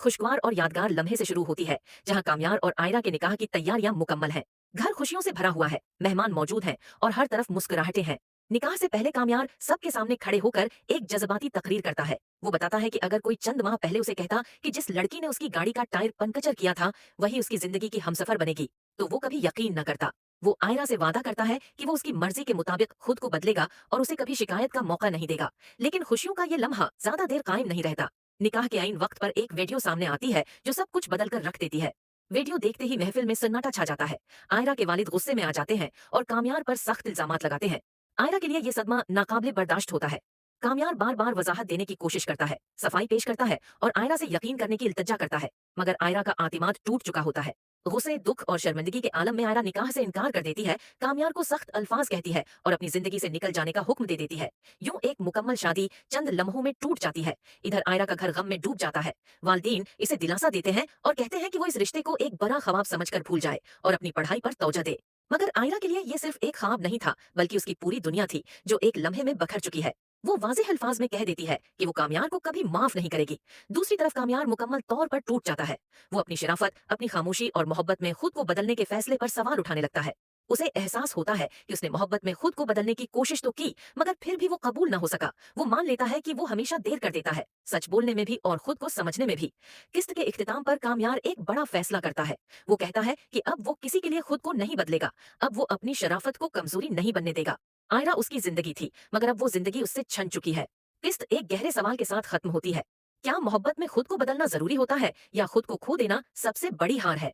खुशगवार और यादगार लम्हे से शुरू होती है, जहां कामयार और आयरा के निकाह की तैयारियां मुकम्मल हैं। घर खुशियों से भरा हुआ है, मेहमान मौजूद हैं और हर तरफ मुस्कुराहटें हैं। निकाह से पहले कामयार सबके सामने खड़े होकर एक जज्बाती तकरीर करता है। वो बताता है कि अगर कोई चंद माह पहले उसे कहता कि जिस लड़की ने उसकी गाड़ी का टायर पंक्चर किया था वही उसकी जिंदगी की हमसफर बनेगी, तो वो कभी यकीन न करता। वो आयरा से वादा करता है कि वो उसकी मर्जी के मुताबिक खुद को बदलेगा और उसे कभी शिकायत का मौका नहीं देगा। लेकिन खुशियों का ये लम्हा ज्यादा देर कायम नहीं रहता। निकाह के आईन वक्त पर एक वीडियो सामने आती है जो सब कुछ बदल कर रख देती है। वीडियो देखते ही महफिल में सन्नाटा छा जाता है। आयरा के वालिद गुस्से में आ जाते हैं और कामयार पर सख्त इल्जामात लगाते हैं। आयरा के लिए ये सदमा नाकाबिले बर्दाश्त होता है। कामयार बार बार वजाहत देने की कोशिश करता है, सफाई पेश करता है और आयरा से यकीन करने की इल्तजा करता है, मगर आयरा का आतिमाद टूट चुका होता है। गुस्से, दुख और शर्मिंदगी के आलम में आयरा निकाह से इनकार कर देती है, कामयार को सख्त अल्फाज कहती है और अपनी जिंदगी से निकल जाने का हुक्म दे देती है। यूं एक मुकम्मल शादी चंद लम्हों में टूट जाती है। इधर आयरा का घर गम में डूब जाता है। वालदीन इसे दिलासा देते हैं और कहते हैं कि वो इस रिश्ते को एक बड़ा ख्वाब समझकर भूल जाए और अपनी पढ़ाई पर तवज्जो दे। मगर आयरा के लिए ये सिर्फ एक ख्वाब नहीं था, बल्कि उसकी पूरी दुनिया थी जो एक लम्हे में बखर चुकी है। वो वाज़ेह अल्फाज में कह देती है कि वो कामयार को कभी माफ नहीं करेगी। दूसरी तरफ कामयार मुकम्मल तौर पर टूट जाता है। वो अपनी शराफत, अपनी खामोशी और मोहब्बत में खुद को बदलने के फैसले पर सवाल उठाने लगता है। उसे एहसास होता है कि उसने मोहब्बत में खुद को बदलने की कोशिश तो की, मगर फिर भी वो कबूल ना हो सका। वो मान लेता है कि वो हमेशा देर कर देता है, सच बोलने में भी और खुद को समझने में भी। किस्त के इख्तिताम पर कामयार एक बड़ा फैसला करता है। वो कहता है कि अब वो किसी के लिए खुद को नहीं बदलेगा। अब वो अपनी शराफत को कमजोरी नहीं बनने देगा। आयरा उसकी जिंदगी थी, मगर अब वो जिंदगी उससे छन चुकी है। किस्त एक गहरे सवाल के साथ खत्म होती है। क्या मोहब्बत में खुद को बदलना जरूरी होता है या खुद को खो देना सबसे बड़ी हार है?